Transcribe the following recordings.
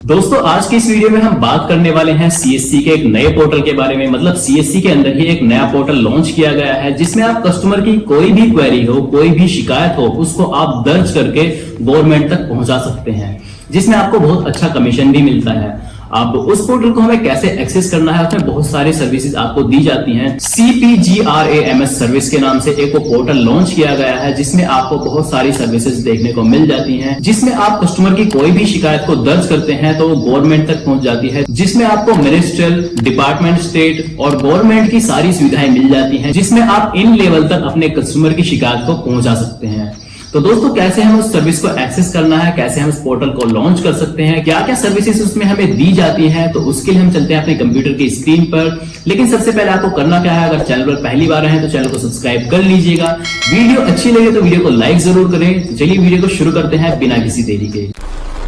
दोस्तों आज की इस वीडियो में हम बात करने वाले हैं सीएससी के एक नए पोर्टल के बारे में। मतलब सीएससी के अंदर ही एक नया पोर्टल लॉन्च किया गया है जिसमें आप कस्टमर की कोई भी क्वेरी हो, कोई भी शिकायत हो, उसको आप दर्ज करके गवर्नमेंट तक पहुंचा सकते हैं, जिसमें आपको बहुत अच्छा कमीशन भी मिलता है। अब उस पोर्टल को हमें कैसे एक्सेस करना है, उसमें बहुत सारी सर्विसेज आपको दी जाती हैं। CPGRAMS सर्विस के नाम से एक पोर्टल लॉन्च किया गया है जिसमें आपको बहुत सारी सर्विसेज देखने को मिल जाती हैं, जिसमें आप कस्टमर की कोई भी शिकायत को दर्ज करते हैं तो वो गवर्नमेंट तक पहुंच जाती है, जिसमें आपको मिनिस्ट्रियल, डिपार्टमेंट, स्टेट और गवर्नमेंट की सारी सुविधाएं मिल जाती हैं, जिसमें आप इन लेवल तक अपने कस्टमर की शिकायत को पहुंचा सकते हैं। तो दोस्तों कैसे हम उस सर्विस को एक्सेस करना है, कैसे हम उस पोर्टल को लॉन्च कर सकते हैं, क्या क्या सर्विसेज उसमें हमें दी जाती हैं, तो उसके लिए हम चलते हैं अपने कंप्यूटर की स्क्रीन पर। लेकिन सबसे पहले आपको करना क्या है, अगर चैनल पर पहली बार हैं तो चैनल को सब्सक्राइब कर लीजिएगा। वीडियो अच्छी लगे तो वीडियो को लाइक जरूर करें। तो चलिए वीडियो को शुरू करते हैं बिना किसी देरी के।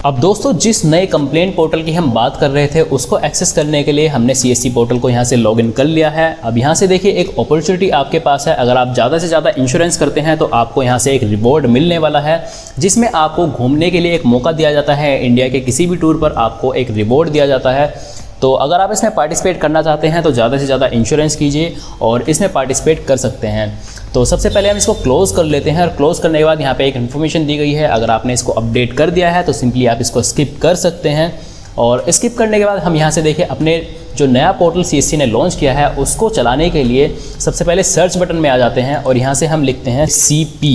अब दोस्तों जिस नए कंप्लेंट पोर्टल की हम बात कर रहे थे उसको एक्सेस करने के लिए हमने सीएससी पोर्टल को यहाँ से लॉगिन कर लिया है। अब यहाँ से देखिए एक अपॉर्चुनिटी आपके पास है। अगर आप ज़्यादा से ज़्यादा इंश्योरेंस करते हैं तो आपको यहाँ से एक रिवॉर्ड मिलने वाला है, जिसमें आपको घूमने के लिए एक मौका दिया जाता है। इंडिया के किसी भी टूर पर आपको एक रिवॉर्ड दिया जाता है। तो अगर आप इसमें पार्टिसिपेट करना चाहते हैं तो ज़्यादा से ज़्यादा इंश्योरेंस कीजिए और इसमें पार्टिसिपेट कर सकते हैं। तो सबसे पहले हम इसको क्लोज़ कर लेते हैं और क्लोज़ करने के बाद यहाँ पे एक इन्फॉर्मेशन दी गई है। अगर आपने इसको अपडेट कर दिया है तो सिंपली आप इसको स्किप कर सकते हैं। और स्किप करने के बाद हम यहाँ से देखिए अपने जो नया पोर्टल सीएससी ने लॉन्च किया है उसको चलाने के लिए सबसे पहले सर्च बटन में आ जाते हैं और यहाँ से हम लिखते हैं CP।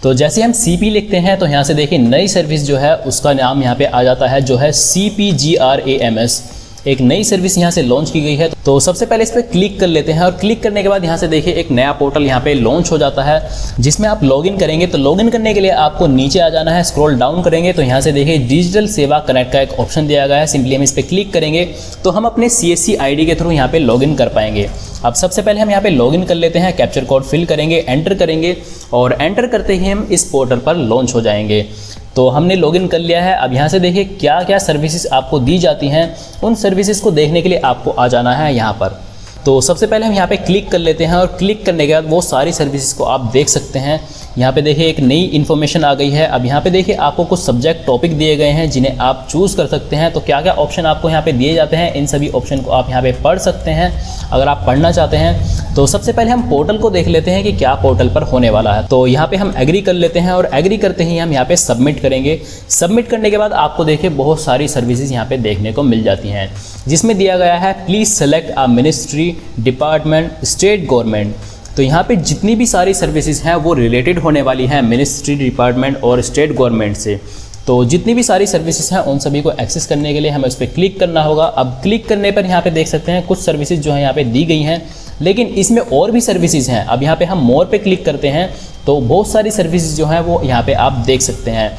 तो जैसे हम CP लिखते हैं तो यहाँ से देखिए नई सर्विस जो है उसका नाम यहाँ पे आ जाता है, जो है CPGRAMS। एक नई सर्विस यहाँ से लॉन्च की गई है। तो सबसे पहले इस पर क्लिक कर लेते हैं और क्लिक करने के बाद यहाँ से देखिए एक नया पोर्टल यहाँ पे लॉन्च हो जाता है, जिसमें आप लॉगिन करेंगे। तो लॉगिन करने के लिए आपको नीचे आ जाना है। स्क्रॉल डाउन करेंगे तो यहाँ से देखिए डिजिटल सेवा कनेक्ट का एक ऑप्शन दिया गया है। सिंपली हम इस पर क्लिक करेंगे तो हम अपने CSC ID के थ्रू यहाँ पे लॉगिन कर पाएंगे। अब सबसे पहले हम यहाँ पे लॉगिन कर लेते हैं, कैप्चर कोड फिल करेंगे, एंटर करेंगे और एंटर करते ही हम इस पोर्टल पर लॉन्च हो जाएंगे। तो हमने लॉगिन कर लिया है। अब यहाँ से देखिए क्या क्या सर्विसेज आपको दी जाती हैं, उन सर्विसेज को देखने के लिए आपको आ जाना है यहाँ पर। तो सबसे पहले हम यहाँ पे क्लिक कर लेते हैं और क्लिक करने के बाद वो सारी सर्विसेज को आप देख सकते हैं। यहाँ पे देखिए एक नई इन्फॉर्मेशन आ गई है। अब यहाँ पे देखिए आपको कुछ सब्जेक्ट टॉपिक दिए गए हैं जिन्हें आप चूज़ कर सकते हैं। तो क्या क्या ऑप्शन आपको यहाँ पे दिए जाते हैं, इन सभी ऑप्शन को आप यहाँ पे पढ़ सकते हैं अगर आप पढ़ना चाहते हैं। तो सबसे पहले हम पोर्टल को देख लेते हैं कि क्या पोर्टल पर होने वाला है। तो यहाँ पे हम एग्री कर लेते हैं और एग्री करते ही हम यहाँ पे सबमिट करेंगे। सबमिट करने के बाद आपको देखिए बहुत सारी सर्विसेज यहाँ पे देखने को मिल जाती हैं, जिसमें दिया गया है please select a ministry, department, state government. तो यहाँ पे जितनी भी सारी सर्विसेज हैं वो रिलेटेड होने वाली हैं मिनिस्ट्री, डिपार्टमेंट और स्टेट गवर्नमेंट से। तो जितनी भी सारी सर्विसेज हैं उन सभी को एक्सेस करने के लिए हमें उस पर क्लिक करना होगा। अब क्लिक करने पर यहाँ पे देख सकते हैं कुछ सर्विसेज जो है यहाँ पे दी गई हैं, लेकिन इसमें और भी सर्विसेज हैं। अब यहाँ पे हम मोर पे क्लिक करते हैं तो बहुत सारी सर्विसेज जो हैं वो यहाँ पे आप देख सकते हैं।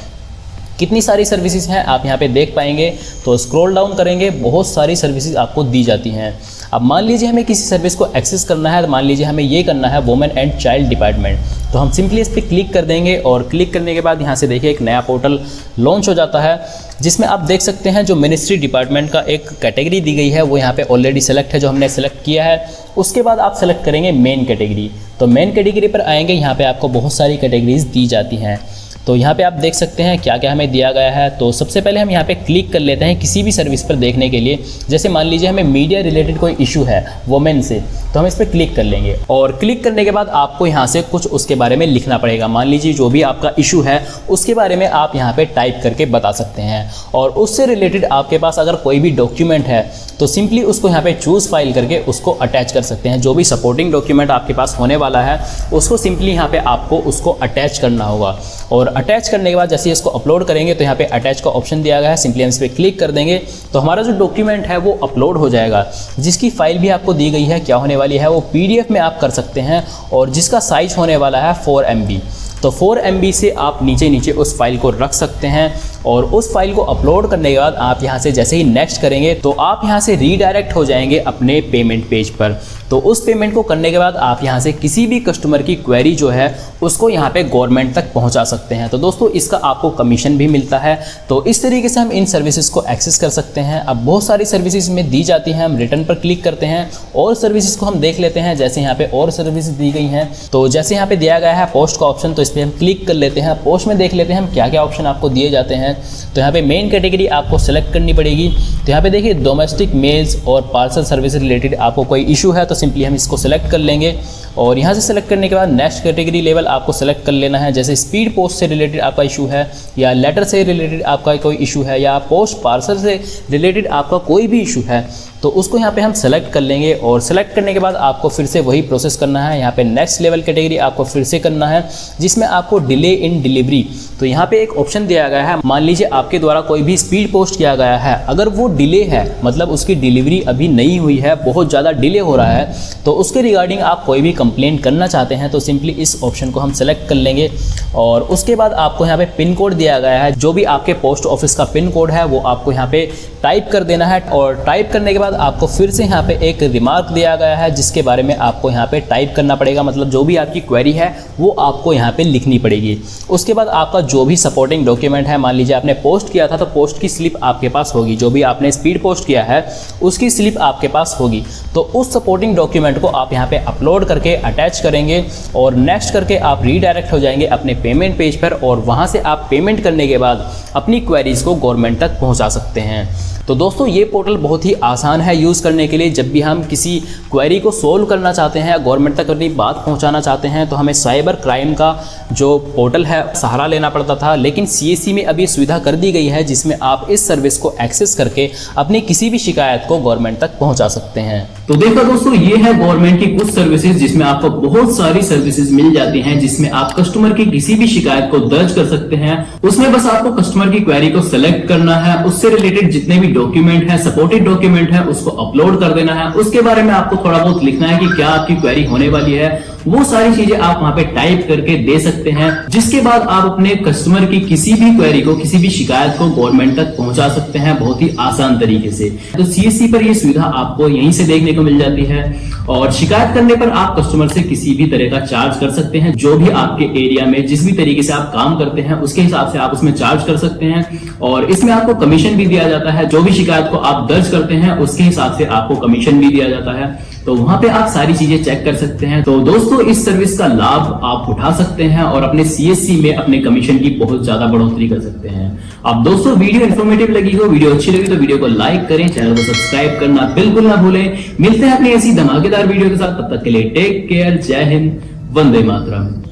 कितनी सारी सर्विसेज हैं आप यहाँ पे देख पाएंगे। तो स्क्रॉल डाउन करेंगे, बहुत सारी सर्विसेज आपको दी जाती हैं। अब मान लीजिए हमें किसी सर्विस को एक्सेस करना है, तो मान लीजिए हमें ये करना है वुमेन एंड चाइल्ड डिपार्टमेंट। तो हम सिंपली इस पर क्लिक कर देंगे और क्लिक करने के बाद यहाँ से देखिए एक नया पोर्टल लॉन्च हो जाता है, जिसमें आप देख सकते हैं जो मिनिस्ट्री डिपार्टमेंट का एक कैटेगरी दी गई है वो यहाँ पे ऑलरेडी सेलेक्ट है, जो हमने सेलेक्ट किया है। उसके बाद आप सेलेक्ट करेंगे मेन कैटेगरी। तो मेन कैटेगरी पर आएंगे, यहाँ पे आपको बहुत सारी कैटेगरीज दी जाती हैं। तो यहाँ पे आप देख सकते हैं क्या क्या हमें दिया गया है। तो सबसे पहले हम यहाँ पे क्लिक कर लेते हैं किसी भी सर्विस पर देखने के लिए। जैसे मान लीजिए हमें मीडिया रिलेटेड कोई इशू है वुमेन से, तो हम इस पर क्लिक कर लेंगे और क्लिक करने के बाद आपको यहाँ से कुछ उसके बारे में लिखना पड़ेगा। मान लीजिए जो भी आपका इशू है उसके बारे में आप यहाँ पे टाइप करके बता सकते हैं। और उससे रिलेटेड आपके पास अगर कोई भी डॉक्यूमेंट है तो सिंपली उसको यहाँ पे चूज़ फाइल करके उसको अटैच कर सकते हैं। जो भी सपोर्टिंग डॉक्यूमेंट आपके पास होने वाला है उसको सिंपली यहाँ पे आपको उसको अटैच करना होगा। और अटैच करने के बाद जैसे इसको अपलोड करेंगे तो यहाँ पे अटैच का ऑप्शन दिया गया है। सिंपली हम इस पर क्लिक कर देंगे तो हमारा जो डॉक्यूमेंट है वो अपलोड हो जाएगा। जिसकी फाइल भी आपको दी गई है क्या होने वाली है वो PDF में आप कर सकते हैं, और जिसका साइज होने वाला है 4 MB। तो 4 MB से आप नीचे उस फाइल को रख सकते हैं। और उस फाइल को अपलोड करने के बाद आप यहाँ से जैसे ही नेक्स्ट करेंगे तो आप यहाँ से रीडायरेक्ट हो जाएंगे अपने पेमेंट पेज पर। तो उस पेमेंट को करने के बाद आप यहाँ से किसी भी कस्टमर की क्वेरी जो है उसको यहाँ पे गवर्नमेंट तक पहुँचा सकते हैं। तो दोस्तों इसका आपको कमीशन भी मिलता है। तो इस तरीके से हम इन सर्विसेज को एक्सेस कर सकते हैं। अब बहुत सारी सर्विसेज में दी जाती हैं, हम रिटर्न पर क्लिक करते हैं और सर्विसेज को हम देख लेते हैं। जैसे यहाँ पे और सर्विसेज दी गई हैं, तो जैसे यहाँ पे दिया गया है पोस्ट का ऑप्शन, तो इस पर हम क्लिक कर लेते हैं। पोस्ट में देख लेते हैं हम क्या क्या ऑप्शन आपको दिए जाते हैं। हैं। तो यहाँ पे मेन कैटेगरी आपको सेलेक्ट करनी पड़ेगी। तो यहाँ पे देखिए डोमेस्टिक मेल्स और पार्सल सर्विस रिलेटेड आपको कोई इशू है तो सिंपली हम इसको सेलेक्ट कर लेंगे। और यहाँ से सेलेक्ट करने के बाद नेक्स्ट कैटेगरी लेवल आपको सेलेक्ट कर लेना है। जैसे स्पीड पोस्ट से रिलेटेड आपका इशू है, या लेटर से रिलेटेड आपका कोई इशू है, या पोस्ट पार्सल से रिलेटेड आपका कोई भी इशू है, तो उसको यहाँ पे हम सेलेक्ट कर लेंगे। और सेलेक्ट करने के बाद आपको फिर से वही प्रोसेस करना है। यहाँ पे नेक्स्ट लेवल कैटेगरी आपको फिर से करना है, जिसमें आपको डिले इन डिलीवरी, तो यहाँ पे एक ऑप्शन दिया गया है। मान लीजिए आपके द्वारा कोई भी स्पीड पोस्ट किया गया है, अगर वो डिले है, मतलब उसकी डिलीवरी अभी नहीं हुई है, बहुत ज़्यादा डिले हो रहा है, तो उसके रिगार्डिंग आप कोई भी कंप्लेंट करना चाहते हैं तो सिंपली इस ऑप्शन को हम सेलेक्ट कर लेंगे। और उसके बाद आपको यहाँ पे पिन कोड दिया गया है, जो भी आपके पोस्ट ऑफिस का पिन कोड है वो आपको यहाँ पे टाइप कर देना है। और टाइप करने के बाद आपको फिर से यहाँ पे एक रिमार्क दिया गया है, जिसके बारे में आपको यहाँ पे टाइप करना पड़ेगा, मतलब जो भी आपकी क्वेरी है वो आपको यहाँ पे लिखनी पड़ेगी। उसके बाद आपका जो भी सपोर्टिंग डॉक्यूमेंट है, मान लीजिए आपने पोस्ट किया था तो पोस्ट की स्लिप आपके पास होगी, जो भी आपने स्पीड पोस्ट किया है उसकी स्लिप आपके पास होगी, तो उस सपोर्टिंग डॉक्यूमेंट को आप यहाँ पे अपलोड करके अटैच करेंगे और नेक्स्ट करके आप रीडायरेक्ट हो जाएंगे अपने पेमेंट पेज पर, और वहाँ से आप पेमेंट करने के बाद अपनी क्वेरीज को गवर्नमेंट तक पहुँचा सकते हैं। तो दोस्तों ये पोर्टल बहुत ही आसान है यूज़ करने के लिए। जब भी हम किसी क्वेरी को सोल्व करना चाहते हैं या गवर्नमेंट तक अपनी बात पहुंचाना चाहते हैं तो हमें साइबर क्राइम का जो पोर्टल है सहारा लेना पड़ता था, लेकिन सीएससी में अब ये सुविधा कर दी गई है, जिसमें आप इस सर्विस को एक्सेस करके अपनी किसी भी शिकायत को गवर्नमेंट तक पहुँचा सकते हैं। तो देखो दोस्तों, ये है गवर्नमेंट की कुछ सर्विसेज जिसमें आपको बहुत सारी सर्विसेज मिल जाती हैं, जिसमें आप कस्टमर की किसी भी शिकायत को दर्ज कर सकते हैं। उसमें बस आपको कस्टमर की क्वेरी को सिलेक्ट करना है, उससे रिलेटेड जितने भी डॉक्यूमेंट है, सपोर्टेड डॉक्यूमेंट है, उसको अपलोड कर देना है। उसके बारे में आपको थोड़ा बहुत लिखना है कि क्या आपकी क्वेरी होने वाली है, वो सारी चीजें आप वहां पे टाइप करके दे सकते हैं, जिसके बाद आप अपने कस्टमर की किसी भी क्वेरी को, किसी भी शिकायत को गवर्नमेंट तक पहुंचा सकते हैं बहुत ही आसान तरीके से। तो सीएससी पर ये सुविधा आपको यहीं से देखने को मिल जाती है। और शिकायत करने पर आप कस्टमर से किसी भी तरह का चार्ज कर सकते हैं, जो भी आपके एरिया में जिस भी तरीके से आप काम करते हैं उसके हिसाब से आप उसमें चार्ज कर सकते हैं। और इसमें आपको कमीशन भी दिया जाता है, जो भी शिकायत को आप दर्ज करते हैं उसके हिसाब से आपको कमीशन भी दिया जाता है। तो वहां पे आप सारी चीजें चेक कर सकते हैं। तो दोस्तों इस सर्विस का लाभ आप उठा सकते हैं और अपने सीएससी में अपने कमीशन की बहुत ज्यादा बढ़ोतरी कर सकते हैं। अब दोस्तों वीडियो इन्फॉर्मेटिव लगी हो, वीडियो अच्छी लगी तो वीडियो को लाइक करें, चैनल को सब्सक्राइब करना बिल्कुल ना भूलें। मिलते हैं अपनी ऐसी धमाकेदार वीडियो के साथ, तब तक के लिए टेक केयर, जय हिंद, वंदे मातरम।